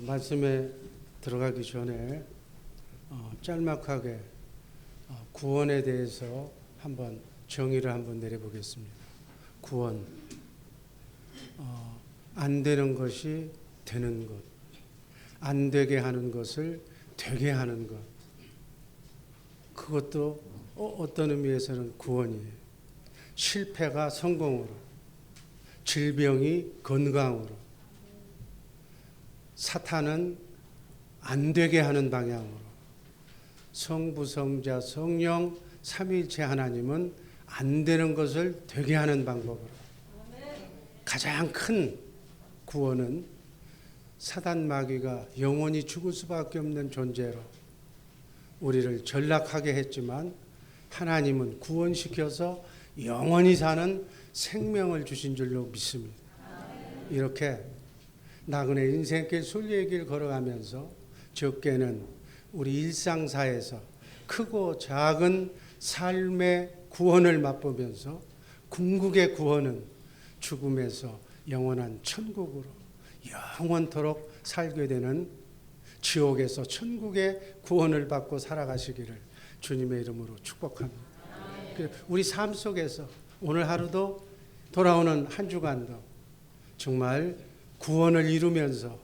말씀에 들어가기 전에 짤막하게 구원에 대해서 한번 정의를 한번 내려보겠습니다. 구원, 안 되는 것이 되는 것, 안 되게 하는 것을 되게 하는 것, 그것도 어떤 의미에서는 구원이에요. 실패가 성공으로, 질병이 건강으로, 사탄은 안 되게 하는 방향으로, 성부, 성자, 성령, 삼위일체 하나님은 안 되는 것을 되게 하는 방법으로. 가장 큰 구원은 사단 마귀가 영원히 죽을 수밖에 없는 존재로 우리를 전락하게 했지만 하나님은 구원시켜서 영원히 사는 생명을 주신 줄로 믿습니다. 이렇게 나그네 인생길 순리의 길 걸어가면서 적게는 우리 일상사에서 크고 작은 삶의 구원을 맛보면서 궁극의 구원은 죽음에서 영원한 천국으로 영원토록 살게 되는 지옥에서 천국의 구원을 받고 살아가시기를 주님의 이름으로 축복합니다. 우리 삶 속에서 오늘 하루도 돌아오는 한 주간도 정말 구원을 이루면서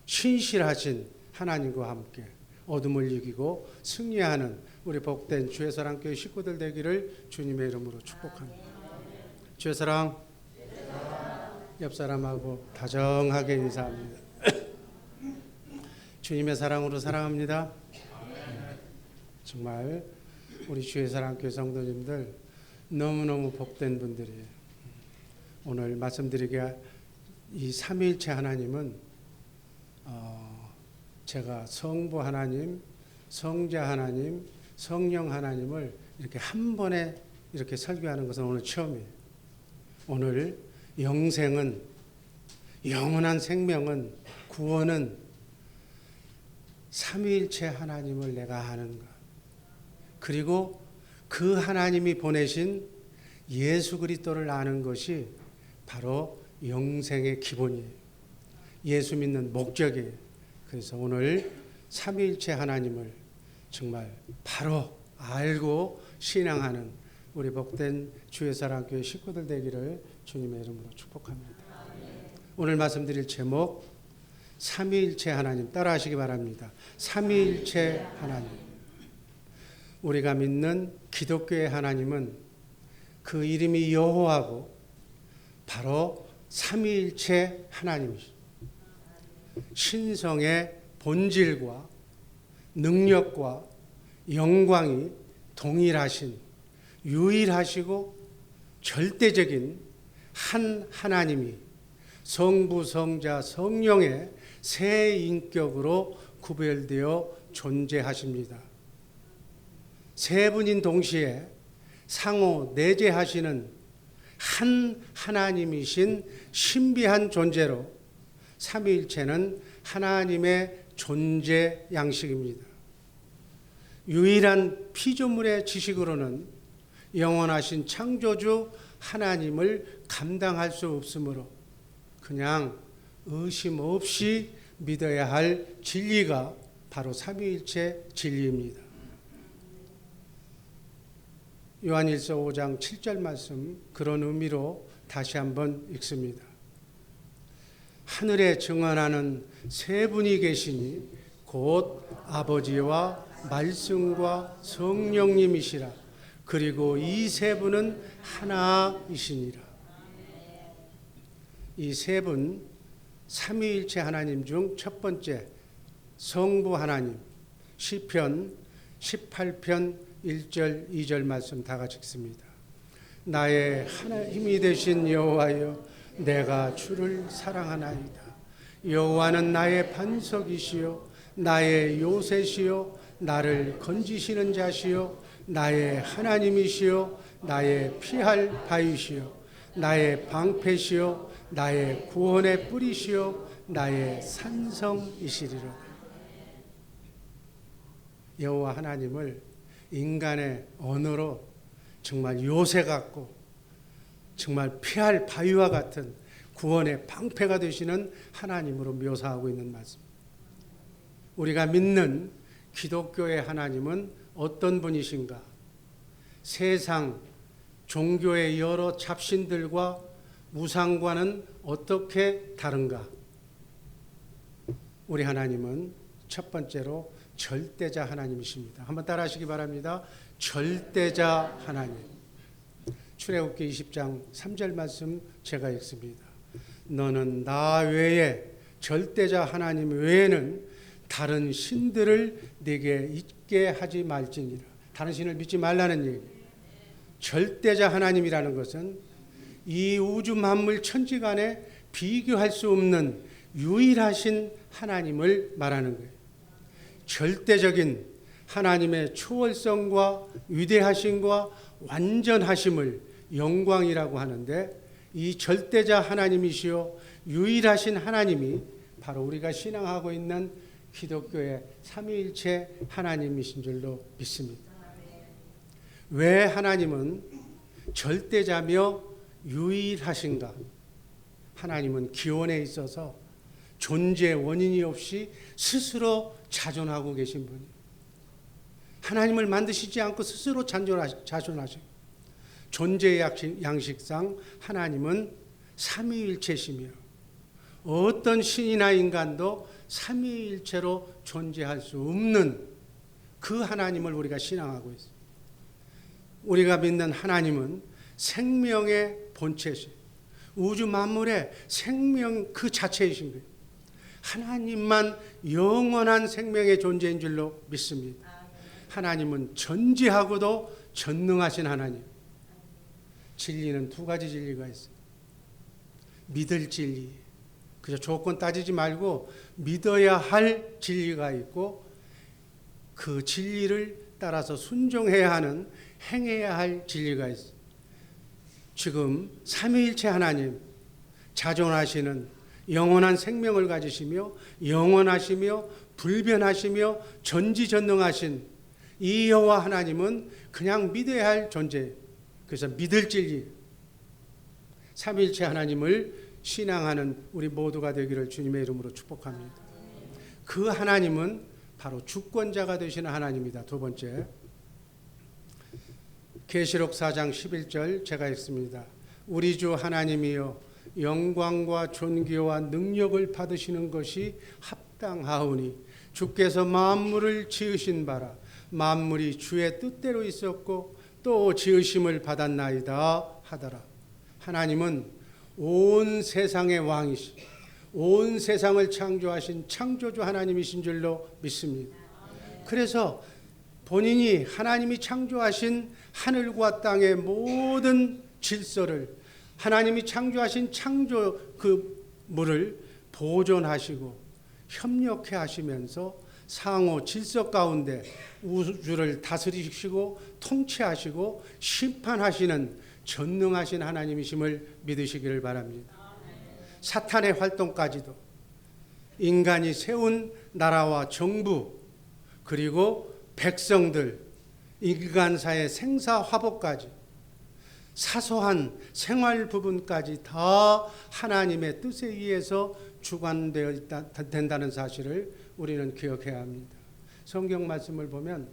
신실하신 하나님과 함께 어둠을 이기고 승리하는 우리 복된 주의 사랑교회 식구들 되기를 주님의 이름으로 축복합니다. 주의 사랑, 옆 사람하고 다정하게 인사합니다. 주님의 사랑으로 사랑합니다. 정말 우리 주의 사랑교회 성도님들 너무너무 복된 분들이에요. 오늘 말씀드리게 이 삼위일체 하나님은 제가 성부 하나님, 성자 하나님, 성령 하나님을 이렇게 한 번에 이렇게 설교하는 것은 오늘 처음이에요. 오늘 영생은, 영원한 생명은, 구원은 삼위일체 하나님을 내가 아는 것, 그리고 그 하나님이 보내신 예수 그리스도를 아는 것이 바로 영생의 기본이에요. 예수 믿는 목적이에요. 그래서 오늘 삼위일체 하나님을 정말 바로 알고 신앙하는 우리 복된 주의 사랑교회 식구들 되기를 주님의 이름으로 축복합니다. 오늘 말씀드릴 제목 삼위일체 하나님, 따라하시기 바랍니다. 삼위일체 하나님. 우리가 믿는 기독교의 하나님은 그 이름이 여호와고 바로 삼위일체 하나님이십니다. 신성의 본질과 능력과 영광이 동일하신, 유일하시고 절대적인 한 하나님이 성부, 성자, 성령의 세 인격으로 구별되어 존재하십니다. 세 분인 동시에 상호 내재하시는 한 하나님이신 신비한 존재로 삼위일체는 하나님의 존재 양식입니다. 유일한 피조물의 지식으로는 영원하신 창조주 하나님을 감당할 수 없으므로 그냥 의심 없이 믿어야 할 진리가 바로 삼위일체 진리입니다. 요한일서 5장 7절 말씀, 그런 의미로 다시 한번 읽습니다. 하늘에 증언하는 세 분이 계시니 곧 아버지와 말씀과 성령님이시라. 그리고 이 세 분은 하나이시니라. 이 세 분, 삼위일체 하나님 중 첫 번째 성부 하나님, 시편 18편 1절 2절 말씀 다 같이 읽습니다. 나의 힘이 되신 여호와여, 내가 주를 사랑하나이다. 여호와는 나의 반석이시요 나의 요새시요 나를 건지시는 자시요 나의 하나님이시요 나의 피할 바위시요 나의 방패시요 나의 구원의 뿌리시요 나의 산성이시리로다. 여호와 하나님을 인간의 언어로 정말 요새 같고 정말 피할 바위와 같은 구원의 방패가 되시는 하나님으로 묘사하고 있는 말씀. 우리가 믿는 기독교의 하나님은 어떤 분이신가? 세상 종교의 여러 잡신들과 우상과는 어떻게 다른가? 우리 하나님은 첫 번째로 절대자 하나님이십니다. 한번 따라하시기 바랍니다. 절대자 하나님. 출애굽기 20장 3절 말씀 제가 읽습니다. 너는 나 외에 절대자 하나님 외에는 다른 신들을 네게 있게 하지 말지니라. 다른 신을 믿지 말라는 얘기. 절대자 하나님이라는 것은 이 우주 만물 천지간에 비교할 수 없는 유일하신 하나님을 말하는 거예요. 절대적인 하나님의 초월성과 위대하심과 완전하심을 영광이라고 하는데, 이 절대자 하나님이시요 유일하신 하나님이 바로 우리가 신앙하고 있는 기독교의 삼위일체 하나님이신 줄로 믿습니다. 왜 하나님은 절대자며 유일하신가? 하나님은 기원에 있어서 존재 원인이 없이 스스로 자존하고 계신 분이에요. 하나님을 만드시지 않고 스스로 자존하시고, 존재의 양식상 하나님은 삼위일체시며 어떤 신이나 인간도 삼위일체로 존재할 수 없는 그 하나님을 우리가 신앙하고 있습니다. 우리가 믿는 하나님은 생명의 본체시, 우주 만물의 생명 그 자체이신 거예요. 하나님만 영원한 생명의 존재인 줄로 믿습니다. 하나님은 전지하고도 전능하신 하나님. 진리는 두 가지 진리가 있어요. 믿을 진리, 그저 조건 따지지 말고 믿어야 할 진리가 있고, 그 진리를 따라서 순종해야 하는, 행해야 할 진리가 있어요. 지금 삼위일체 하나님, 자존하시는 영원한 생명을 가지시며 영원하시며 불변하시며 전지전능하신 이 여호와 하나님은 그냥 믿어야 할 존재예요. 그래서 믿을 진리, 삼위일체 하나님을 신앙하는 우리 모두가 되기를 주님의 이름으로 축복합니다. 그 하나님은 바로 주권자가 되시는 하나님이다. 두 번째, 계시록 4장 11절 제가 읽습니다. 우리 주 하나님이여 영광과 존귀와 능력을 받으시는 것이 합당하오니 주께서 만물을 지으신 바라 만물이 주의 뜻대로 있었고 또 지으심을 받았나이다 하더라. 하나님은 온 세상의 왕이시, 온 세상을 창조하신 창조주 하나님이신 줄로 믿습니다. 그래서 본인이 하나님이 창조하신 하늘과 땅의 모든 질서를, 하나님이 창조하신 창조 그 물을 보존하시고 협력해 하시면서 상호 질서 가운데 우주를 다스리시고 통치하시고 심판하시는 전능하신 하나님이심을 믿으시기를 바랍니다. 사탄의 활동까지도, 인간이 세운 나라와 정부, 그리고 백성들, 인간사의 생사화복까지, 사소한 생활 부분까지 다 하나님의 뜻에 의해서 주관되어 된다는 사실을 우리는 기억해야 합니다. 성경 말씀을 보면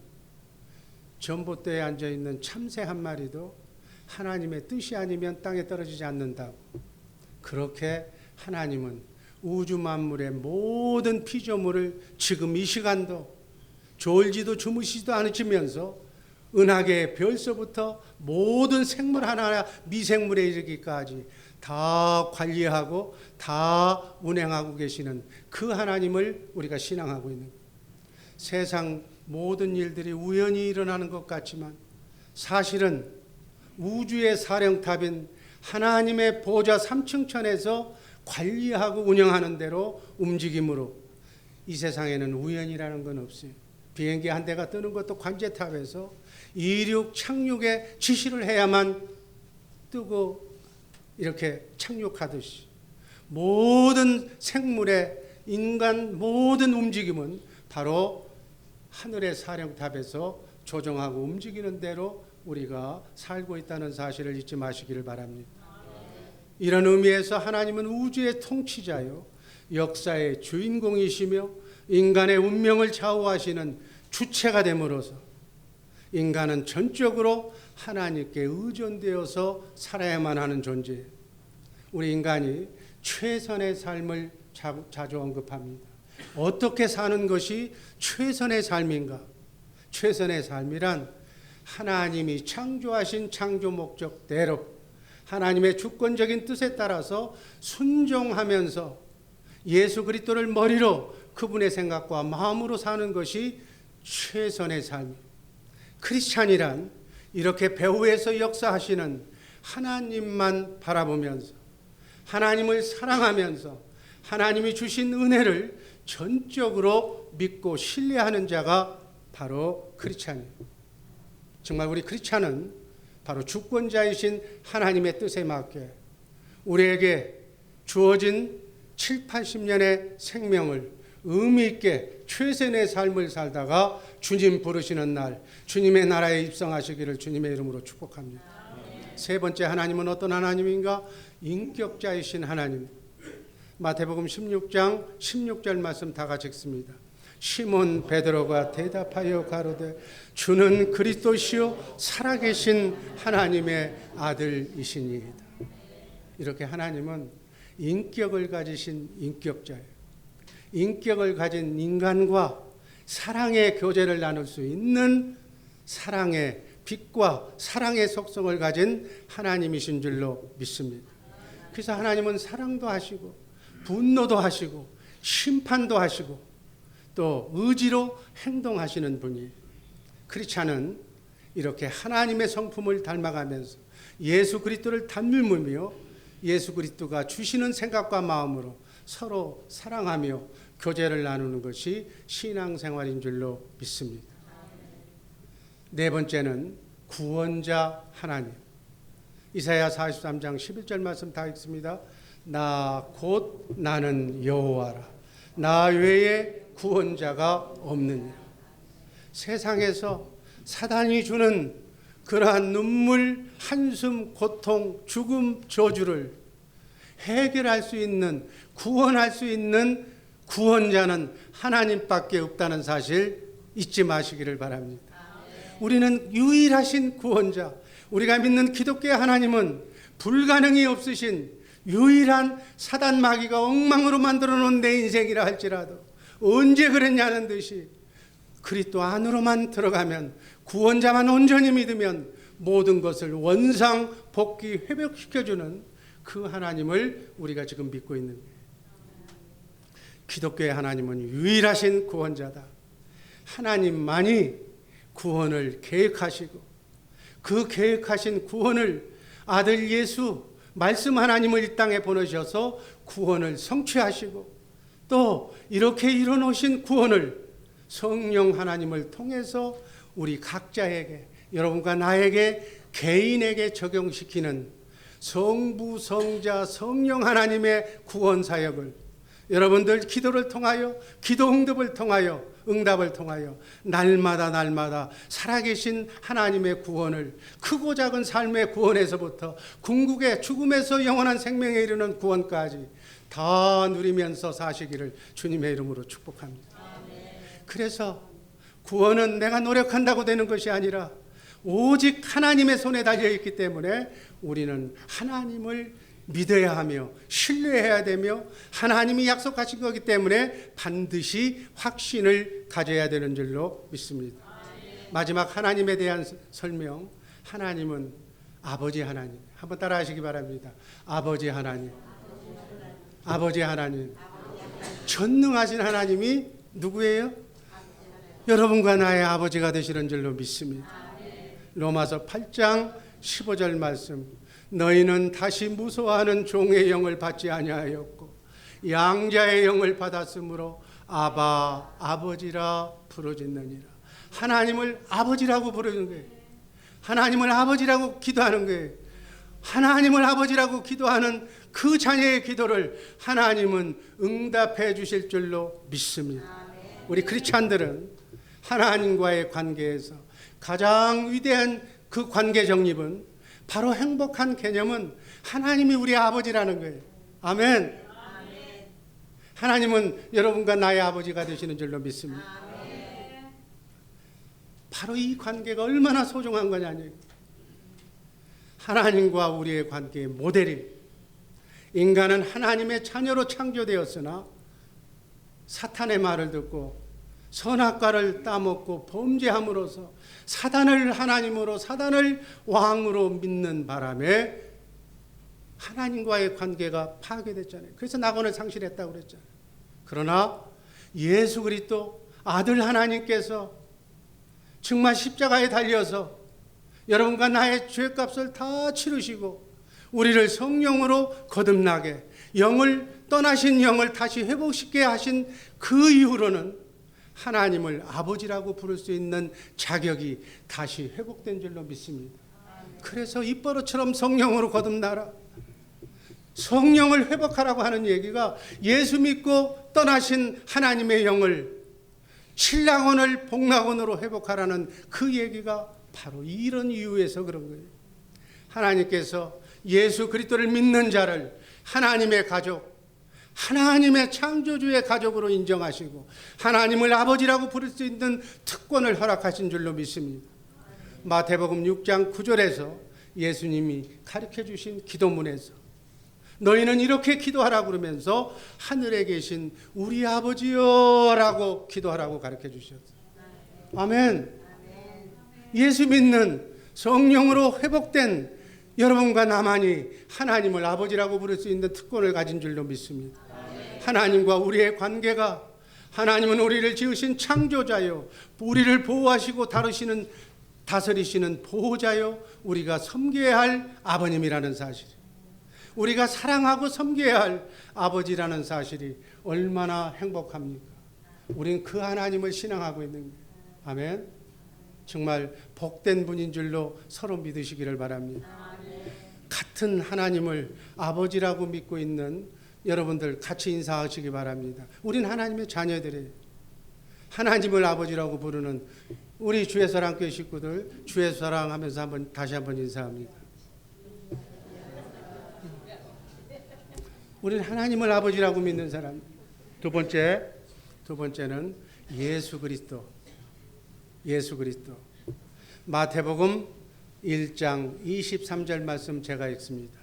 전봇대에 앉아있는 참새 한 마리도 하나님의 뜻이 아니면 땅에 떨어지지 않는다고, 그렇게 하나님은 우주 만물의 모든 피조물을 지금 이 시간도 졸지도 주무시지도 않으시면서 은하계의 별서부터 모든 생물 하나하나 미생물에 이르기까지 다 관리하고 다 운행하고 계시는 그 하나님을 우리가 신앙하고 있는 거예요. 세상 모든 일들이 우연히 일어나는 것 같지만 사실은 우주의 사령탑인 하나님의 보좌 3층천에서 관리하고 운영하는 대로 움직임으로 이 세상에는 우연이라는 건 없어요. 비행기 한 대가 뜨는 것도 관제탑에서 이륙 착륙의 지시를 해야만 뜨고 이렇게 착륙하듯이 모든 생물의, 인간 모든 움직임은 바로 하늘의 사령탑에서 조정하고 움직이는 대로 우리가 살고 있다는 사실을 잊지 마시기를 바랍니다. 이런 의미에서 하나님은 우주의 통치자요, 역사의 주인공이시며 인간의 운명을 좌우하시는 주체가 됨으로써 인간은 전적으로 하나님께 의존되어서 살아야만 하는 존재예요. 우리 인간이 최선의 삶을 자주 언급합니다. 어떻게 사는 것이 최선의 삶인가? 최선의 삶이란 하나님이 창조하신 창조 목적대로 하나님의 주권적인 뜻에 따라서 순종하면서 예수 그리스도를 머리로 그분의 생각과 마음으로 사는 것이 최선의 삶. 크리스찬이란 이렇게 배후에서 역사하시는 하나님만 바라보면서 하나님을 사랑하면서 하나님이 주신 은혜를 전적으로 믿고 신뢰하는 자가 바로 크리스찬이에요. 정말 우리 크리스찬은 바로 주권자이신 하나님의 뜻에 맞게 우리에게 주어진 7, 80년의 생명을 의미 있게 최선의 삶을 살다가 주님 부르시는 날 주님의 나라에 입성하시기를 주님의 이름으로 축복합니다. 세 번째 하나님은 어떤 하나님인가? 인격자이신 하나님. 마태복음 16장 16절 말씀 다 같이 읽습니다. 시몬 베드로가 대답하여 가로되 주는 그리스도시요 살아계신 하나님의 아들이시니이다. 이렇게 하나님은 인격을 가지신 인격자예요. 인격을 가진 인간과 사랑의 교제를 나눌 수 있는 사랑의 빛과 사랑의 속성을 가진 하나님이신 줄로 믿습니다. 그래서 하나님은 사랑도 하시고 분노도 하시고 심판도 하시고 또 의지로 행동하시는 분이에요. 크리스찬은 이렇게 하나님의 성품을 닮아가면서 예수 그리스도를 닮으며 예수 그리스도가 주시는 생각과 마음으로 서로 사랑하며 교제를 나누는 것이 신앙생활인 줄로 믿습니다. 네 번째는 구원자 하나님. 이사야 43장 11절 말씀 다 읽습니다. 나 곧 나는 여호와라. 나 외에 구원자가 없느니라. 세상에서 사단이 주는 그러한 눈물, 한숨, 고통, 죽음, 저주를 해결할 수 있는, 구원할 수 있는 구원자는 하나님밖에 없다는 사실 잊지 마시기를 바랍니다. 우리는 유일하신 구원자, 우리가 믿는 기독교의 하나님은 불가능이 없으신 유일한 사단 마귀가 엉망으로 만들어 놓은 내 인생이라 할지라도 언제 그랬냐는 듯이 그리스도 안으로만 들어가면 구원자만 온전히 믿으면 모든 것을 원상 복귀 회복시켜주는 그 하나님을 우리가 지금 믿고 있는 거예요. 기독교의 하나님은 유일하신 구원자다. 하나님만이 구원을 계획하시고 그 계획하신 구원을 아들 예수 말씀 하나님을 이 땅에 보내셔서 구원을 성취하시고 또 이렇게 이뤄놓으신 구원을 성령 하나님을 통해서 우리 각자에게 여러분과 나에게 개인에게 적용시키는 성부 성자 성령 하나님의 구원 사역을 여러분들 기도를 통하여 기도 응답을 통하여 응답을 통하여 날마다 살아계신 하나님의 구원을 크고 작은 삶의 구원에서부터 궁극의 죽음에서 영원한 생명에 이르는 구원까지 다 누리면서 사시기를 주님의 이름으로 축복합니다. 그래서 구원은 내가 노력한다고 되는 것이 아니라 오직 하나님의 손에 달려있기 때문에 우리는 하나님을 믿어야 하며 신뢰해야 되며 하나님이 약속하신 거기 때문에 반드시 확신을 가져야 되는 줄로 믿습니다. 마지막 하나님에 대한 설명. 하나님은 아버지 하나님. 한번 따라 하시기 바랍니다. 아버지 하나님. 아버지 하나님. 전능하신 하나님이 누구예요? 여러분과 나의 아버지가 되시는 줄로 믿습니다. 로마서 8장 15절 말씀. 너희는 다시 무서워하는 종의 영을 받지 아니하였고 양자의 영을 받았으므로 아바 아버지라 부르짖느니라. 하나님을 아버지라고 부르는 거예요. 하나님을 아버지라고 기도하는 거예요. 하나님을 아버지라고 기도하는 그 자녀의 기도를 하나님은 응답해 주실 줄로 믿습니다. 우리 크리스찬들은 하나님과의 관계에서 가장 위대한 그 관계 정립은 바로 행복한 개념은 하나님이 우리 아버지라는 거예요. 아멘. 하나님은 여러분과 나의 아버지가 되시는 줄로 믿습니다. 바로 이 관계가 얼마나 소중한 거냐니. 하나님과 우리의 관계의 모델이, 인간은 하나님의 자녀로 창조되었으나 사탄의 말을 듣고 선악과를 따먹고 범죄함으로써 사단을 하나님으로, 사단을 왕으로 믿는 바람에 하나님과의 관계가 파괴됐잖아요. 그래서 낙원을 상실했다고 그랬잖아요. 그러나 예수 그리스도 아들 하나님께서 정말 십자가에 달려서 여러분과 나의 죄값을 다 치르시고 우리를 성령으로 거듭나게, 떠나신 영을 다시 회복시키게 하신 그 이후로는 하나님을 아버지라고 부를 수 있는 자격이 다시 회복된 줄로 믿습니다. 그래서 입버릇처럼 성령으로 거듭나라, 성령을 회복하라고 하는 얘기가 예수 믿고 떠나신 하나님의 영을 신랑원을 복락원으로 회복하라는 그 얘기가 바로 이런 이유에서 그런 거예요. 하나님께서 예수 그리스도를 믿는 자를 하나님의 가족, 하나님의 창조주의 가족으로 인정하시고 하나님을 아버지라고 부를 수 있는 특권을 허락하신 줄로 믿습니다. 마태복음 6장 9절에서 예수님이 가르쳐 주신 기도문에서 너희는 이렇게 기도하라고 그러면서 하늘에 계신 우리 아버지여 라고 기도하라고 가르쳐 주셨어요. 아멘. 예수 믿는 성령으로 회복된 여러분과 나만이 하나님을 아버지라고 부를 수 있는 특권을 가진 줄로 믿습니다. 하나님과 우리의 관계가, 하나님은 우리를 지으신 창조자요, 우리를 보호하시고 다스리시는 보호자요, 우리가 섬겨야 할 아버님이라는 사실, 우리가 사랑하고 섬겨야 할 아버지라는 사실이 얼마나 행복합니까? 우린 그 하나님을 신앙하고 있는 거예요. 아멘. 정말 복된 분인 줄로 서로 믿으시기를 바랍니다. 같은 하나님을 아버지라고 믿고 있는 여러분들 같이 인사하시기 바랍니다. 우린 하나님의 자녀들이에요. 하나님을 아버지라고 부르는 우리 주의 사랑교회 식구들, 주의 사랑하면서 다시 한번 인사합니다. 우리는 하나님을 아버지라고 믿는 사람. 두 번째는 예수 그리스도. 마태복음 1장 23절 말씀 제가 읽습니다.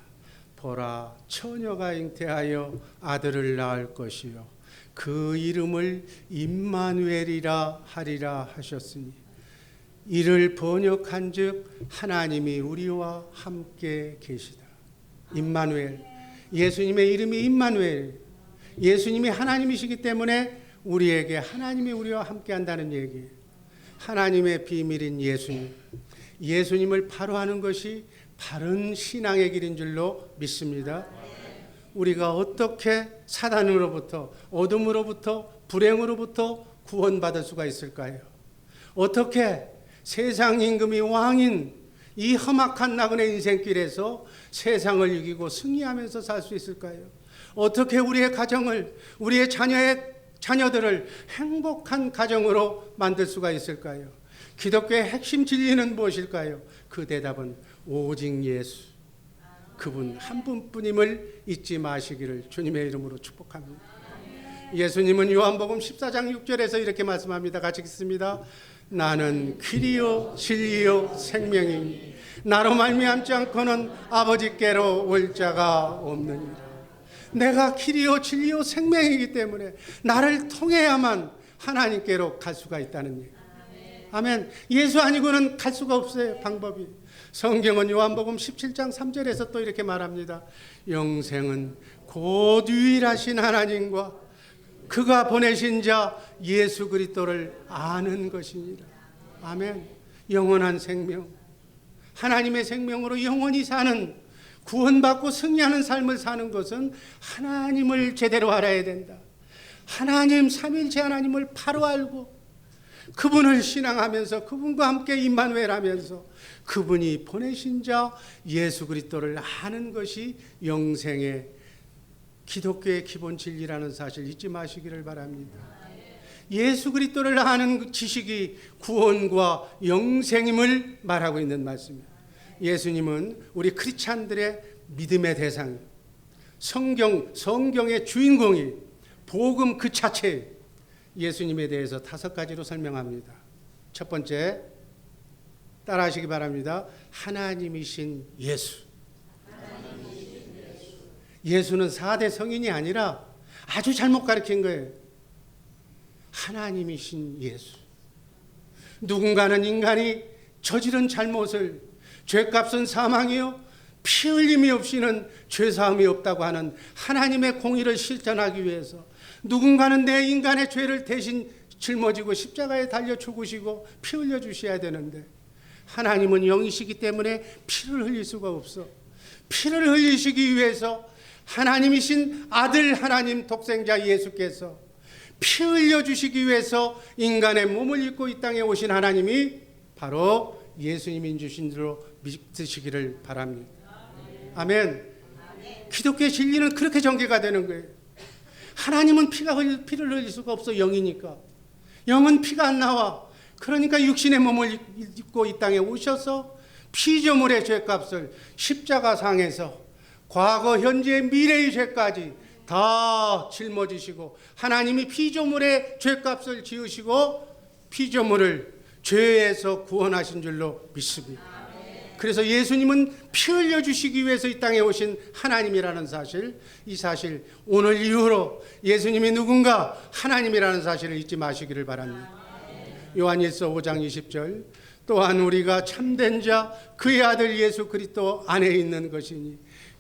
보라, 처녀가 잉태하여 아들을 낳을 것이요 그 이름을 임마누엘이라 하리라 하셨으니 이를 번역한즉 하나님이 우리와 함께 계시다. 임마누엘, 예수님의 이름이 임마누엘, 예수님이 하나님이시기 때문에 우리에게 하나님이 우리와 함께 한다는 얘기예요. 하나님의 비밀인 예수님을 바로 하는 것이 바른 신앙의 길인 줄로 믿습니다. 우리가 어떻게 사단으로부터, 어둠으로부터, 불행으로부터 구원받을 수가 있을까요? 어떻게 세상 임금이 왕인 이 험악한 나그네 인생길에서 세상을 이기고 승리하면서 살 수 있을까요? 어떻게 우리의 가정을, 우리의 자녀들을 행복한 가정으로 만들 수가 있을까요? 기독교의 핵심 진리는 무엇일까요? 그 대답은 오직 예수, 그분 한 분뿐임을 잊지 마시기를 주님의 이름으로 축복합니다. 예수님은 요한복음 14장 6절에서 이렇게 말씀합니다. 같이 읽습니다. 나는 길이요 진리요 생명이니 나로 말미암지 않고는 아버지께로 올 자가 없느니라. 내가 길이요 진리요 생명이기 때문에 나를 통해야만 하나님께로 갈 수가 있다는 얘기. 아멘. 예수 아니고는 갈 수가 없어요. 방법이. 성경은 요한복음 17장 3절에서 또 이렇게 말합니다. 영생은 곧 유일하신 하나님과 그가 보내신 자 예수 그리스도를 아는 것이니라. 아멘. 영원한 생명, 하나님의 생명으로 영원히 사는, 구원받고 승리하는 삶을 사는 것은 하나님을 제대로 알아야 된다. 하나님, 삼일체 하나님을 바로 알고 그분을 신앙하면서 그분과 함께 임마누엘 하면서 그분이 보내신 자 예수 그리스도를 아는 것이 영생의, 기독교의 기본 진리라는 사실 잊지 마시기를 바랍니다. 예수 그리스도를 아는 지식이 구원과 영생임을 말하고 있는 말씀입니다. 예수님은 우리 크리스찬들의 믿음의 대상, 성경의 주인공이 복음 그 자체 예수님에 대해서 5가지로 설명합니다. 첫 번째, 따라하시기 바랍니다. 하나님이신 예수. 예수는 4대 성인이 아니라 아주 잘못 가르친 거예요. 하나님이신 예수. 누군가는 인간이 저지른 잘못을 죄값은 사망이요 피 흘림이 없이는 죄사함이 없다고 하는 하나님의 공의를 실천하기 위해서 누군가는 내 인간의 죄를 대신 짊어지고 십자가에 달려 죽으시고 피 흘려 주셔야 되는데 하나님은 영이시기 때문에 피를 흘릴 수가 없어. 피를 흘리시기 위해서 하나님이신 아들 하나님 독생자 예수께서 피 흘려 주시기 위해서 인간의 몸을 입고 이 땅에 오신 하나님이 바로 예수님인 주신 줄로 믿으시기를 바랍니다. 아멘. 기독교의 진리는 그렇게 전개가 되는 거예요. 하나님은 피를 흘릴 수가 없어. 영이니까. 영은 피가 안 나와. 그러니까 육신의 몸을 입고 이 땅에 오셔서 피조물의 죄값을 십자가상에서 과거, 현재, 미래의 죄까지 다 짊어지시고 하나님이 피조물의 죄값을 지으시고 피조물을 죄에서 구원하신 줄로 믿습니다. 그래서 예수님은 피 흘려주시기 위해서 이 땅에 오신 하나님이라는 사실, 이 사실 오늘 이후로 예수님이 누군가 하나님이라는 사실을 잊지 마시기를 바랍니다. 요한일서 5장 20절 또한 우리가 참된 자 그의 아들 예수 그리스도 안에 있는 것이니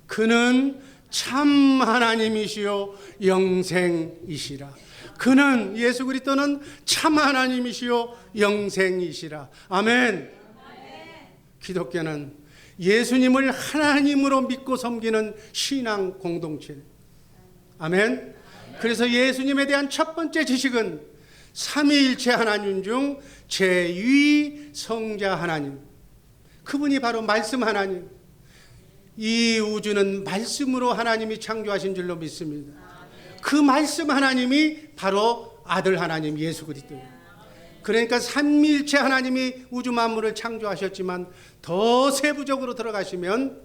그는 참 하나님이시요 영생이시라. 그는 예수 그리스도는 참 하나님이시요 영생이시라. 아멘. 기독교는 예수님을 하나님으로 믿고 섬기는 신앙 공동체. 아멘. 그래서 예수님에 대한 첫 번째 지식은 삼위일체 하나님 중 제2 성자 하나님. 그분이 바로 말씀 하나님. 이 우주는 말씀으로 하나님이 창조하신 줄로 믿습니다. 그 말씀 하나님이 바로 아들 하나님 예수 그리스도예요. 그러니까 삼위일체 하나님이 우주 만물을 창조하셨지만 더 세부적으로 들어가시면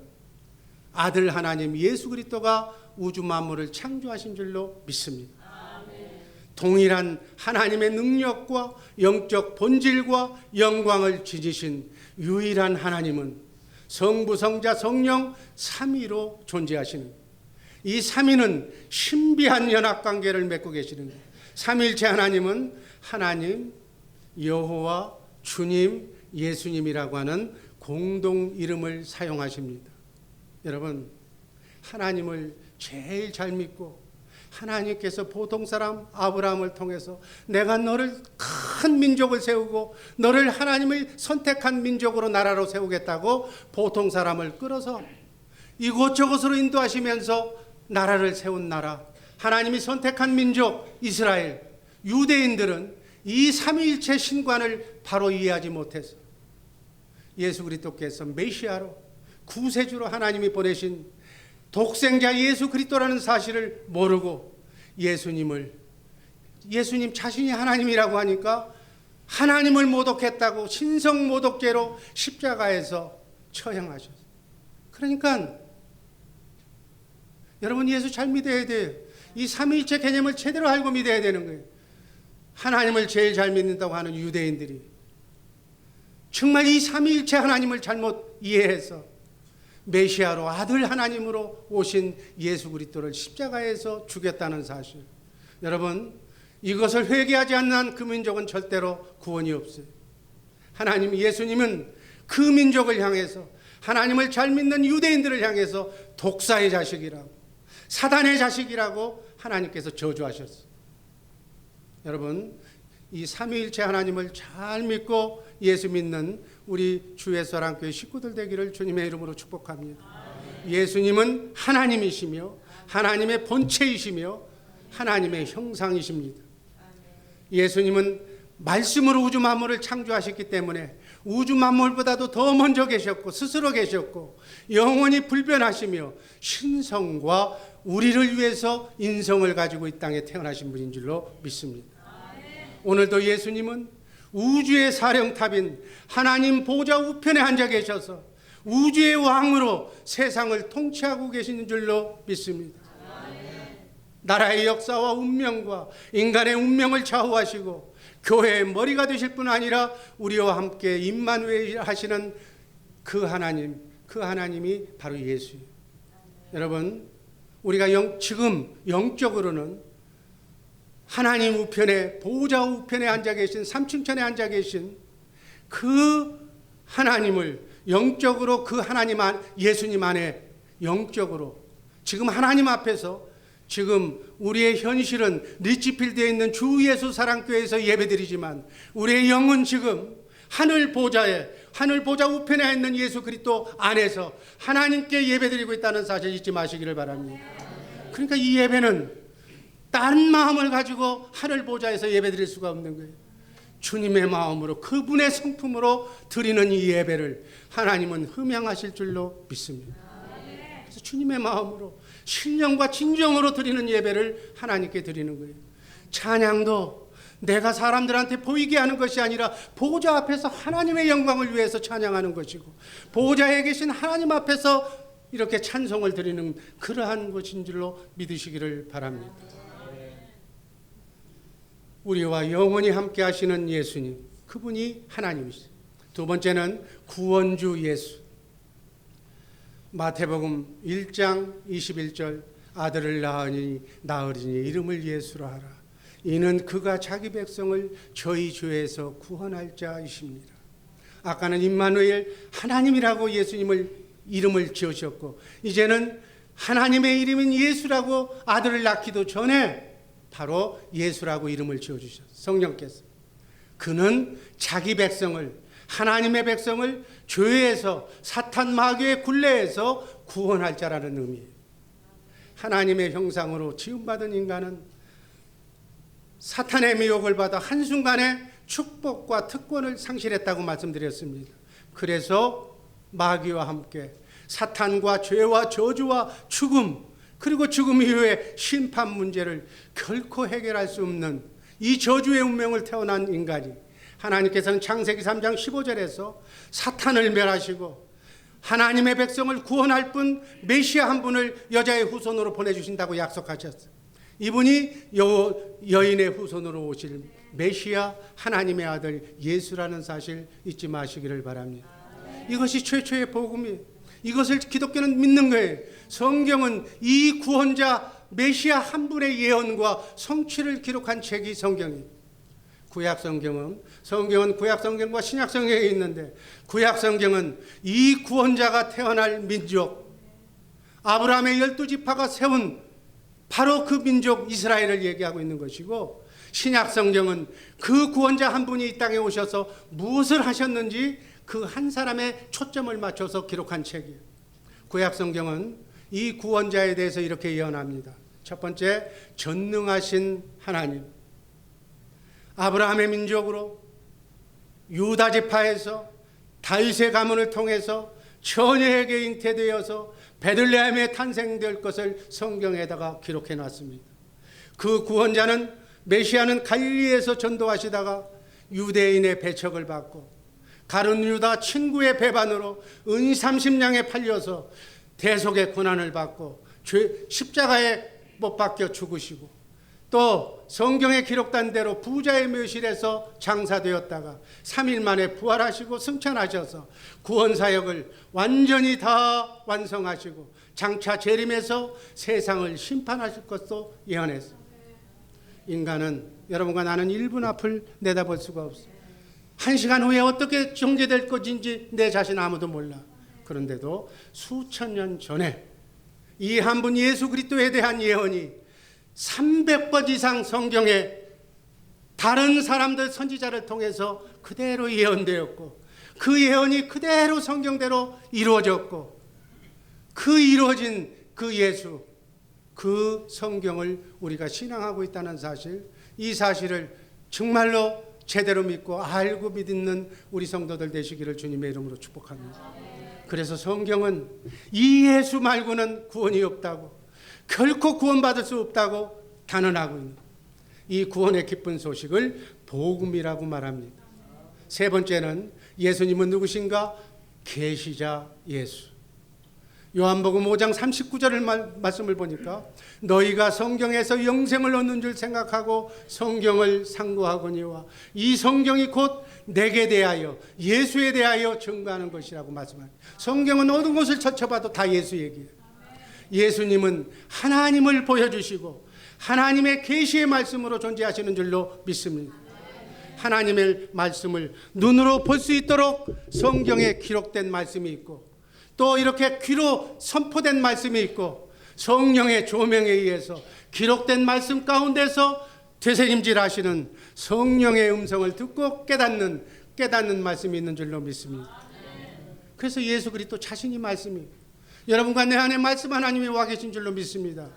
아들 하나님 예수 그리스도가 우주 만물을 창조하신 줄로 믿습니다. 동일한 하나님의 능력과 영적 본질과 영광을 지니신 유일한 하나님은 성부, 성자, 성령 삼위로 존재하시는 이 삼위는 신비한 연합관계를 맺고 계시는 거예요. 삼위일체 하나님은 하나님, 여호와, 주님, 예수님이라고 하는 공동 이름을 사용하십니다. 여러분, 하나님을 제일 잘 믿고 하나님께서 보통 사람 아브라함을 통해서 내가 너를 큰 민족을 세우고 너를 하나님을 선택한 민족으로 나라로 세우겠다고 보통 사람을 끌어서 이곳저곳으로 인도하시면서 나라를 세운 나라, 하나님이 선택한 민족 이스라엘, 유대인들은 이 삼위일체 신관을 바로 이해하지 못해서 예수 그리스도께서 메시아로 구세주로 하나님이 보내신 독생자 예수 그리스도라는 사실을 모르고 예수님 자신이 하나님이라고 하니까 하나님을 모독했다고 신성 모독죄로 십자가에서 처형하셨어요. 그러니까 여러분 예수 잘 믿어야 돼요. 이 삼위일체 개념을 제대로 알고 믿어야 되는 거예요. 하나님을 제일 잘 믿는다고 하는 유대인들이 정말 이 삼위일체 하나님을 잘못 이해해서 메시아로 아들 하나님으로 오신 예수 그리스도를 십자가에서 죽였다는 사실. 여러분 이것을 회개하지 않는 그 민족은 절대로 구원이 없어요. 하나님 예수님은 그 민족을 향해서 하나님을 잘 믿는 유대인들을 향해서 독사의 자식이라고 사단의 자식이라고 하나님께서 저주하셨어요. 여러분 이 삼위일체 하나님을 잘 믿고 예수 믿는 우리 주예수사랑교회 식구들 되기를 주님의 이름으로 축복합니다. 예수님은 하나님이시며 하나님의 본체이시며 하나님의 형상이십니다. 예수님은 말씀으로 우주 만물을 창조하셨기 때문에 우주 만물보다도 더 먼저 계셨고 스스로 계셨고 영원히 불변하시며 신성과 우리를 위해서 인성을 가지고 이 땅에 태어나신 분인 줄로 믿습니다. 오늘도 예수님은 우주의 사령탑인 하나님 보좌 우편에 앉아 계셔서 우주의 왕으로 세상을 통치하고 계시는 줄로 믿습니다. 나라의 역사와 운명과 인간의 운명을 좌우하시고 교회의 머리가 되실 뿐 아니라 우리와 함께 임마누엘 하시는 그 하나님이 바로 예수예요. 여러분, 우리가 지금 영적으로는 하나님 우편에, 보호자 우편에 앉아 계신, 삼층천에 앉아 계신 그 하나님을 영적으로, 그 하나님 예수님 안에 영적으로 지금 하나님 앞에서 지금 우리의 현실은 리치필드에 있는 주 예수 사랑교회에서 예배드리지만 우리의 영은 지금 하늘 보좌 우편에 있는 예수 그리스도 안에서 하나님께 예배드리고 있다는 사실 잊지 마시기를 바랍니다. 그러니까 이 예배는 다른 마음을 가지고 하늘 보좌에서 예배드릴 수가 없는 거예요. 주님의 마음으로, 그분의 성품으로 드리는 이 예배를 하나님은 흠양하실 줄로 믿습니다. 그래서 주님의 마음으로 신령과 진정으로 드리는 예배를 하나님께 드리는 거예요. 찬양도 내가 사람들한테 보이게 하는 것이 아니라 보호자 앞에서 하나님의 영광을 위해서 찬양하는 것이고, 보호자에 계신 하나님 앞에서 이렇게 찬송을 드리는 그러한 것인 줄로 믿으시기를 바랍니다. 우리와 영원히 함께 하시는 예수님, 그분이 하나님이시죠. 두 번째는 구원주 예수. 마태복음 1장 21절, 아들을 낳으리니 이름을 예수라 하라. 이는 그가 자기 백성을 저희 죄에서 구원할 자이십니다. 아까는 임마누엘, 하나님이라고 예수님을 이름을 지으셨고, 이제는 하나님의 이름인 예수라고 아들을 낳기도 전에 바로 예수라고 이름을 지어주셨어요. 성령께서. 그는 자기 백성을, 하나님의 백성을 죄에서, 사탄 마귀의 굴레에서 구원할 자라는 의미예요. 하나님의 형상으로 지음받은 인간은 사탄의 미혹을 받아 한순간에 축복과 특권을 상실했다고 말씀드렸습니다. 그래서 마귀와 함께 사탄과 죄와 저주와 죽음, 그리고 죽음 이후에 심판 문제를 결코 해결할 수 없는 이 저주의 운명을 태어난 인간이, 하나님께서는 창세기 3장 15절에서 사탄을 멸하시고 하나님의 백성을 구원할 분 메시아 한 분을 여자의 후손으로 보내주신다고 약속하셨어요. 이분이 여인의 후손으로 오실 메시아, 하나님의 아들 예수라는 사실 잊지 마시기를 바랍니다. 이것이 최초의 복음이에요. 이것을 기독교는 믿는 거예요. 성경은 이 구원자 메시아 한 분의 예언과 성취를 기록한 책이 성경이에요. 구약 성경은 구약 성경과 신약 성경에 있는데, 구약 성경은 이 구원자가 태어날 민족, 아브라함의 12지파가 세운 바로 그 민족 이스라엘을 얘기하고 있는 것이고, 신약 성경은 그 구원자 한 분이 이 땅에 오셔서 무엇을 하셨는지 그 한 사람의 초점을 맞춰서 기록한 책이에요. 구약 성경은 이 구원자에 대해서 이렇게 예언합니다. 첫 번째, 전능하신 하나님, 아브라함의 민족으로 유다 지파에서 다윗의 가문을 통해서 처녀에게 잉태되어서 베들레헴에 탄생될 것을 성경에다가 기록해 놨습니다. 그 구원자는, 메시아는 갈릴리에서 전도하시다가 유대인의 배척을 받고 가룟 유다 친구의 배반으로 은 30냥에 팔려서 대속의 고난을 받고 십자가에 못 박혀 죽으시고, 또 성경에 기록된 대로 부자의 묘실에서 장사되었다가 3일 만에 부활하시고 승천하셔서 구원사역을 완전히 다 완성하시고 장차 재림해서 세상을 심판하실 것도 예언했습니다. 인간은, 여러분과 나는 1분 앞을 내다볼 수가 없어요. 1시간 후에 어떻게 정죄될 것인지 내 자신 아무도 몰라. 그런데도 수천 년 전에 이 한 분 예수 그리스도에 대한 예언이 300번 이상 성경에 다른 사람들 선지자를 통해서 그대로 예언되었고, 그 예언이 그대로 성경대로 이루어졌고, 그 이루어진 그 예수, 그 성경을 우리가 신앙하고 있다는 사실, 이 사실을 정말로 제대로 믿고 알고 믿는 우리 성도들 되시기를 주님의 이름으로 축복합니다. 그래서 성경은 이 예수 말고는 구원이 없다고, 결코 구원받을 수 없다고 단언하고 있는 이 구원의 기쁜 소식을 복음이라고 말합니다. 세 번째는, 예수님은 누구신가? 계시자 예수. 요한복음 5장 39절 말씀을 보니까 너희가 성경에서 영생을 얻는 줄 생각하고 성경을 상고하거니와 이 성경이 곧 내게 대하여 예수에 대하여 증거하는 것이라고 말씀합니다. 성경은 어느 곳을 쳐봐도 다 예수 얘기예요. 예수님은 하나님을 보여주시고 하나님의 계시의 말씀으로 존재하시는 줄로 믿습니다. 하나님의 말씀을 눈으로 볼 수 있도록 성경에 기록된 말씀이 있고 또 이렇게 귀로 선포된 말씀이 있고 성령의 조명에 의해서 기록된 말씀 가운데서 되새김질하시는 성령의 음성을 듣고 깨닫는 말씀이 있는 줄로 믿습니다. 그래서 예수 그리스도 자신이 말씀이 여러분과 내 안에 말씀 하나님이 와 계신 줄로 믿습니다.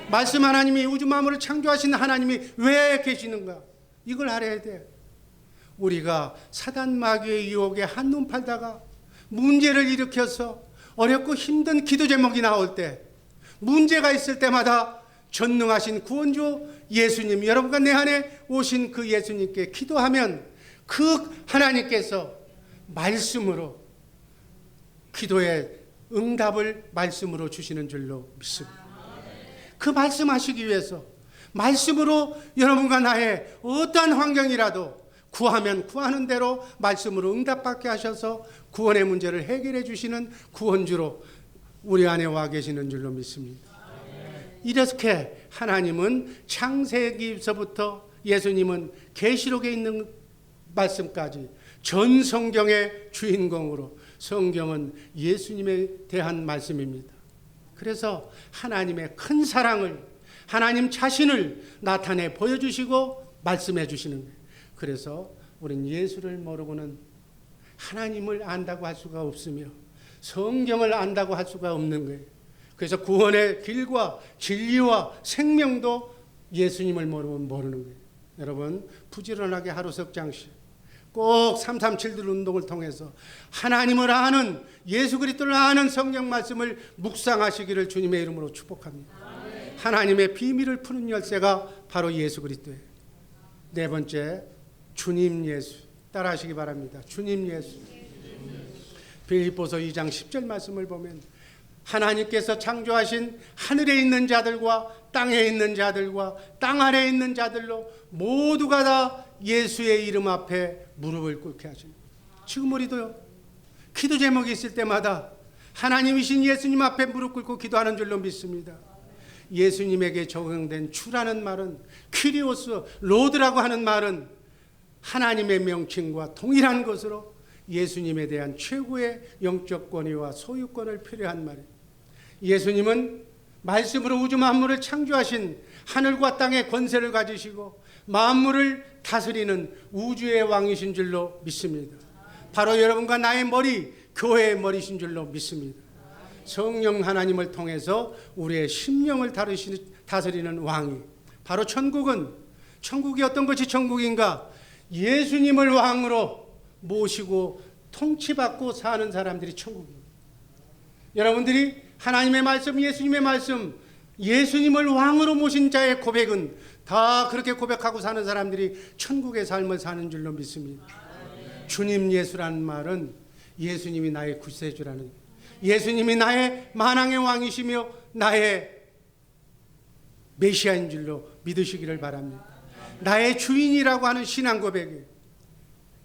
말씀 하나님이 우주 만물을 창조하신 하나님이 왜 계시는가? 이걸 알아야 돼. 우리가 사단 마귀의 유혹에 한눈 팔다가 문제를 일으켜서 어렵고 힘든 기도 제목이 나올 때 문제가 있을 때마다 전능하신 구원주 예수님, 여러분과 내 안에 오신 그 예수님께 기도하면 그 하나님께서 말씀으로 기도의 응답을 말씀으로 주시는 줄로 믿습니다. 그 말씀하시기 위해서 말씀으로 여러분과 나의 어떠한 환경이라도 구하면 구하는 대로 말씀으로 응답받게 하셔서 구원의 문제를 해결해 주시는 구원주로 우리 안에 와 계시는 줄로 믿습니다. 이렇게 하나님은 창세기서부터 예수님은 계시록에 있는 말씀까지 전 성경의 주인공으로 성경은 예수님에 대한 말씀입니다. 그래서 하나님의 큰 사랑을 하나님 자신을 나타내 보여주시고 말씀해 주시는 거예요. 그래서 우리는 예수를 모르고는 하나님을 안다고 할 수가 없으며 성경을 안다고 할 수가 없는 거예요. 그래서 구원의 길과 진리와 생명도 예수님을 모르면 모르는 거예요. 여러분 부지런하게 하루 석 장씩 꼭 337들 운동을 통해서 하나님을 아는 예수 그리스도를 아는 성경 말씀을 묵상하시기를 주님의 이름으로 축복합니다. 하나님의 비밀을 푸는 열쇠가 바로 예수 그리스도예요. 네 번째, 주님 예수. 따라하시기 바랍니다. 주님 예수. 빌립보서 2장 10절 말씀을 보면 하나님께서 창조하신 하늘에 있는 자들과 땅에 있는 자들과 땅 아래에 있는 자들로 모두가 다 예수의 이름 앞에 무릎을 꿇게 하십니다. 지금 우리도요, 기도 제목이 있을 때마다 하나님이신 예수님 앞에 무릎 꿇고 기도하는 줄로 믿습니다. 예수님에게 적용된 주라는 말은 퀴리오스, 로드라고 하는 말은 하나님의 명칭과 동일한 것으로 예수님에 대한 최고의 영적 권위와 소유권을 표현한 말이에요. 예수님은 말씀으로 우주 만물을 창조하신 하늘과 땅의 권세를 가지시고 만물을 다스리는 우주의 왕이신 줄로 믿습니다. 바로 여러분과 나의 머리, 교회의 머리신 줄로 믿습니다. 성령 하나님을 통해서 우리의 심령을 다스리는 왕이 바로 천국이 어떤 것이 천국인가? 예수님을 왕으로 모시고 통치받고 사는 사람들이 천국입니다. 여러분들이 하나님의 말씀, 예수님의 말씀, 예수님을 왕으로 모신 자의 고백은 다 그렇게 고백하고 사는 사람들이 천국의 삶을 사는 줄로 믿습니다. 주님 예수라는 말은 예수님이 나의 구세주라는, 예수님이 나의 만왕의 왕이시며 나의 메시아인 줄로 믿으시기를 바랍니다. 나의 주인이라고 하는 신앙 고백이에요.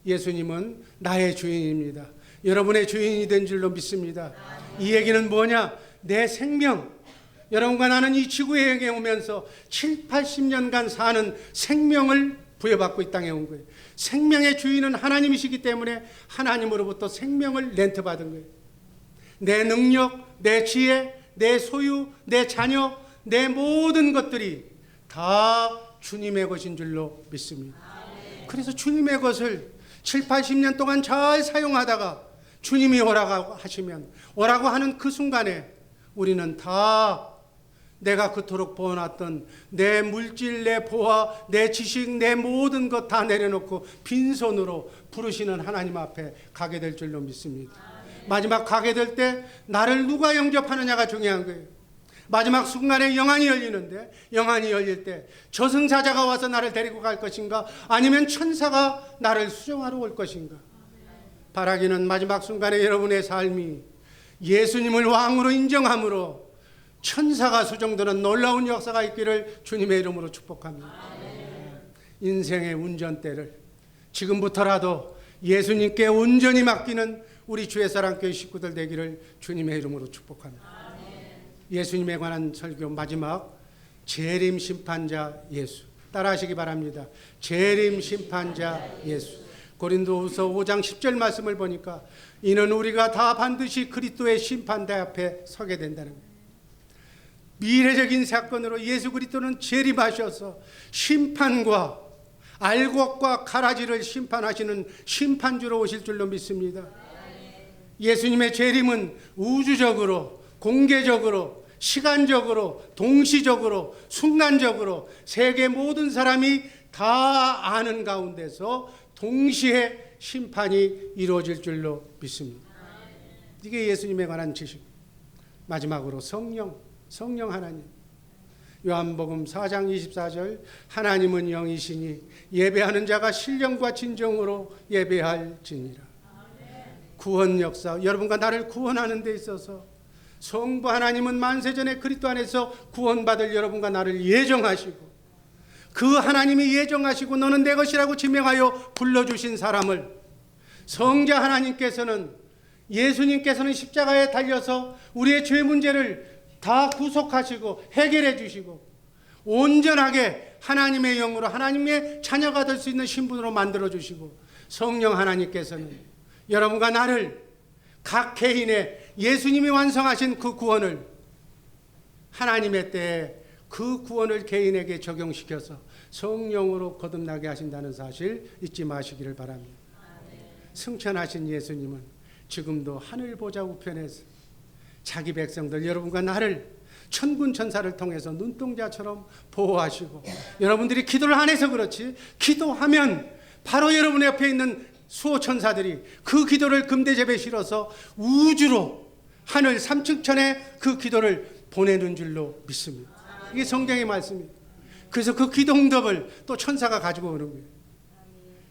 예수님은 나의 주인입니다. 여러분의 주인이 된 줄로 믿습니다. 이 얘기는 뭐냐? 내 생명, 여러분과 나는 이 지구에 오면서 7, 80년간 사는 생명을 부여받고 이 땅에 온 거예요. 생명의 주인은 하나님이시기 때문에 하나님으로부터 생명을 렌트받은 거예요. 내 능력, 내 지혜, 내 소유, 내 자녀, 내 모든 것들이 다 주님의 것인 줄로 믿습니다. 그래서 주님의 것을 7, 80년 동안 잘 사용하다가 주님이 오라고 하시면, 오라고 하는 그 순간에 우리는 다 내가 그토록 보아놨던 내 물질, 내 보화, 내 지식, 내 모든 것 다 내려놓고 빈손으로 부르시는 하나님 앞에 가게 될 줄로 믿습니다. 마지막 가게 될 때 나를 누가 영접하느냐가 중요한 거예요. 마지막 순간에 영안이 열리는데, 영안이 열릴 때 저승사자가 와서 나를 데리고 갈 것인가, 아니면 천사가 나를 수정하러 올 것인가. 바라기는 마지막 순간에 여러분의 삶이 예수님을 왕으로 인정함으로 천사가 수정되는 놀라운 역사가 있기를 주님의 이름으로 축복합니다. 인생의 운전대를 지금부터라도 예수님께 온전히 맡기는 우리 주의 사랑교회 식구들 되기를 주님의 이름으로 축복합니다. 예수님에 관한 설교 마지막, 재림 심판자 예수. 따라하시기 바랍니다. 재림 심판자 예수. 고린도후서 5장 10절 말씀을 보니까 이는 우리가 다 반드시 그리스도의 심판대 앞에 서게 된다는 거예요. 미래적인 사건으로 예수 그리스도는 재림하셔서 심판과 알곡과 가라지를 심판하시는 심판주로 오실 줄로 믿습니다. 예수님의 재림은 우주적으로, 공개적으로, 시간적으로, 동시적으로, 순간적으로 세계 모든 사람이 다 아는 가운데서 동시에 심판이 이루어질 줄로 믿습니다. 이게 예수님에 관한 지식. 마지막으로 성령 하나님. 요한복음 4장 24절 하나님은 영이시니 예배하는 자가 신령과 진정으로 예배할지니라. 구원 역사, 여러분과 나를 구원하는 데 있어서 성부 하나님은 만세전에 그리스도 안에서 구원받을 여러분과 나를 예정하시고 그 하나님이 예정하시고 너는 내 것이라고 지명하여 불러주신 사람을 성자 하나님께서는, 예수님께서는 십자가에 달려서 우리의 죄 문제를 다 구속하시고 해결해 주시고 온전하게 하나님의 영으로 하나님의 자녀가 될 수 있는 신분으로 만들어 주시고 성령 하나님께서는 여러분과 나를 각 개인의 예수님이 완성하신 그 구원을 하나님의 때에 그 구원을 개인에게 적용시켜서 성령으로 거듭나게 하신다는 사실 잊지 마시기를 바랍니다. 승천하신 예수님은 지금도 하늘 보좌 우편에서 자기 백성들 여러분과 나를 천군 천사를 통해서 눈동자처럼 보호하시고 여러분들이 기도를 안 해서 그렇지 기도하면 바로 여러분 옆에 있는 수호 천사들이 그 기도를 금대접에 실어서 우주로 하늘 삼층천에 그 기도를 보내는 줄로 믿습니다. 이게 성경의 말씀입니다. 그래서 그 기도 응답을 또 천사가 가지고 오는 거예요.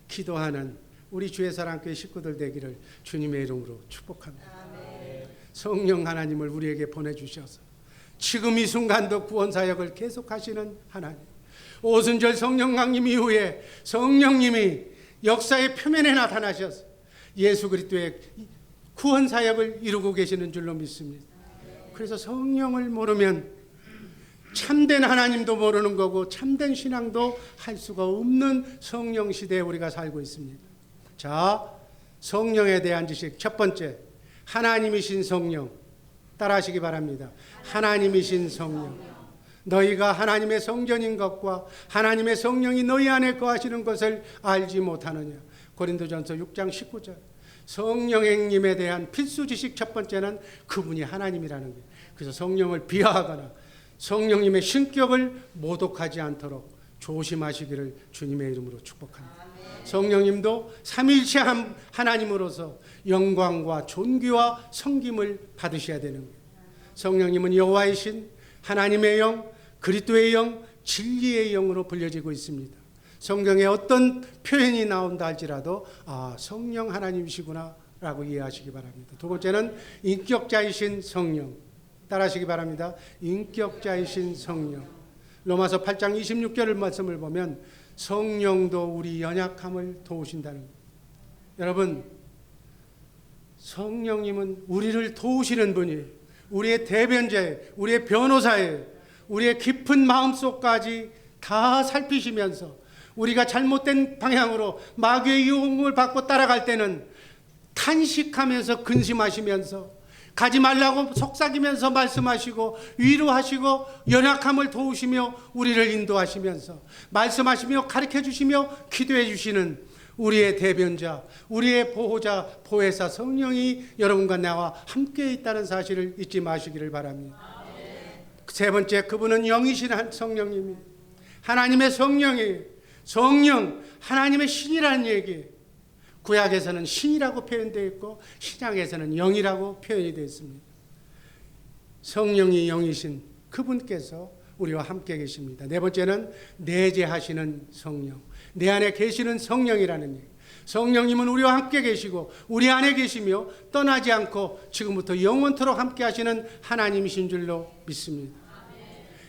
기도하는 우리 주의 사랑교회 식구들 되기를 주님의 이름으로 축복합니다. 성령 하나님을 우리에게 보내주셔서 지금 이 순간도 구원사역을 계속하시는 하나님, 오순절 성령 강림 이후에 성령님이 역사의 표면에 나타나셔서 예수 그리스도의 구원사역을 이루고 계시는 줄로 믿습니다. 그래서 성령을 모르면 참된 하나님도 모르는 거고 참된 신앙도 할 수가 없는 성령 시대에 우리가 살고 있습니다. 자, 성령에 대한 지식 첫 번째, 하나님이신 성령. 따라하시기 바랍니다. 하나님이신 성령. 너희가 하나님의 성전인 것과 하나님의 성령이 너희 안에 거하시는 것을 알지 못하느냐. 고린도전서 6장 19절. 성령님에 대한 필수 지식 첫 번째는 그분이 하나님이라는 거예요. 그래서 성령을 비하하거나 성령님의 신격을 모독하지 않도록 조심하시기를 주님의 이름으로 축복합니다. 성령님도 삼위일체 하나님으로서 영광과 존귀와 섬김을 받으셔야 되는 거예요. 성령님은 여호와의 신, 하나님의 영, 그리스도의 영, 진리의 영으로 불려지고 있습니다. 성경에 어떤 표현이 나온다 할지라도 성령 하나님이시구나 라고 이해하시기 바랍니다. 두 번째는 인격자이신 성령. 따라하시기 바랍니다. 인격자이신 성령. 로마서 8장 26절 말씀을 보면 성령도 우리 연약함을 도우신다는 거예요. 여러분, 성령님은 우리를 도우시는 분이에요. 우리의 대변자예요. 우리의 변호사예요. 우리의 깊은 마음속까지 다 살피시면서 우리가 잘못된 방향으로 마귀의 유혹을 받고 따라갈 때는 탄식하면서 근심하시면서 가지 말라고 속삭이면서 말씀하시고 위로하시고 연약함을 도우시며 우리를 인도하시면서 말씀하시며 가르쳐 주시며 기도해 주시는 우리의 대변자, 우리의 보호자, 보혜사 성령이 여러분과 나와 함께 있다는 사실을 잊지 마시기를 바랍니다. 세 번째, 그분은 영이신 성령님이 하나님의 성령이에요. 성령, 하나님의 신이라는 얘기예요. 구약에서는 신이라고 표현되어 있고 신약에서는 영이라고 표현이 되어 있습니다. 성령이 영이신 그분께서 우리와 함께 계십니다. 네 번째는 내재하시는 성령, 내 안에 계시는 성령이라는 얘기. 성령님은 우리와 함께 계시고 우리 안에 계시며 떠나지 않고 지금부터 영원토록 함께 하시는 하나님이신 줄로 믿습니다.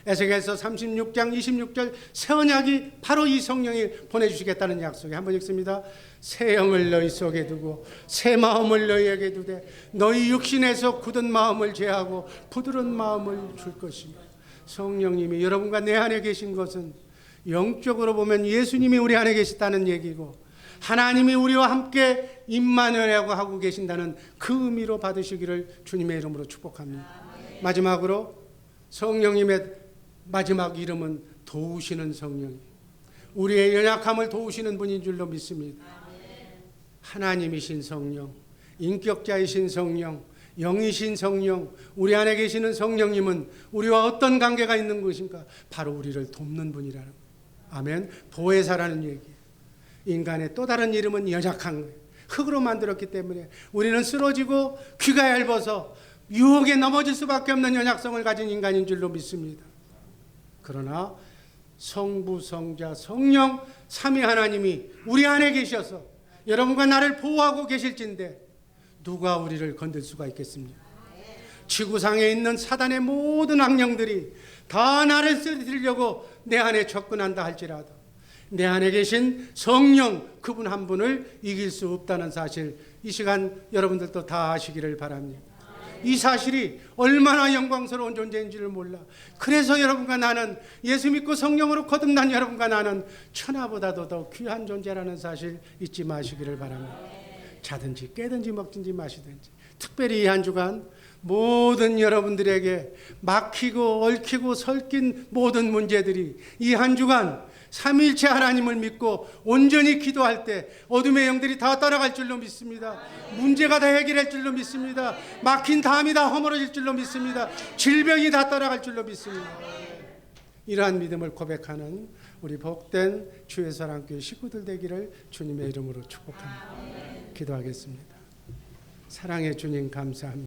에스겔서 36장 26절 새 언약이 바로 이 성령이 보내주시겠다는 약속이 한번 읽습니다. 새 영을 너희 속에 두고 새 마음을 너희에게 두되 너희 육신에서 굳은 마음을 제하고 부드러운 마음을 줄 것이며. 성령님이 여러분과 내 안에 계신 것은 영적으로 보면 예수님이 우리 안에 계시다는 얘기고 하나님이 우리와 함께 임마누엘이라고 하고 계신다는 그 의미로 받으시기를 주님의 이름으로 축복합니다. 마지막으로 성령님의 마지막 이름은 도우시는 성령, 우리의 연약함을 도우시는 분인 줄로 믿습니다. 하나님이신 성령, 인격자이신 성령, 영이신 성령, 우리 안에 계시는 성령님은 우리와 어떤 관계가 있는 것인가? 바로 우리를 돕는 분이라는 거예요. 아멘. 보혜사라는 얘기예요. 인간의 또 다른 이름은 연약한 거예요. 흙으로 만들었기 때문에 우리는 쓰러지고 귀가 얇아서 유혹에 넘어질 수밖에 없는 연약성을 가진 인간인 줄로 믿습니다. 그러나 성부, 성자, 성령 삼위 하나님이 우리 안에 계셔서 여러분과 나를 보호하고 계실진데 누가 우리를 건들 수가 있겠습니까? 지구상에 있는 사단의 모든 악령들이 다 나를 쓰러뜨리려고 내 안에 접근한다 할지라도 내 안에 계신 성령 그분 한 분을 이길 수 없다는 사실, 이 시간 여러분들도 다 아시기를 바랍니다. 이 사실이 얼마나 영광스러운 존재인지를 몰라. 그래서 여러분과 나는, 예수 믿고 성령으로 거듭난 여러분과 나는 천하보다도 더 귀한 존재라는 사실 잊지 마시기를 바랍니다. 자든지 깨든지 먹든지 마시든지, 특별히 이 한 주간 모든 여러분들에게 막히고 얽히고 설킨 모든 문제들이 이 한 주간 삼위일체 하나님을 믿고 온전히 기도할 때 어둠의 영들이 다 떠나갈 줄로 믿습니다. 문제가 다 해결할 줄로 믿습니다. 막힌 담이 다 허물어질 줄로 믿습니다. 질병이 다 떠나갈 줄로 믿습니다. 이러한 믿음을 고백하는 우리 복된 주의 사랑교회 식구들 되기를 주님의 이름으로 축복합니다. 기도하겠습니다. 사랑의 주님 감사합니다.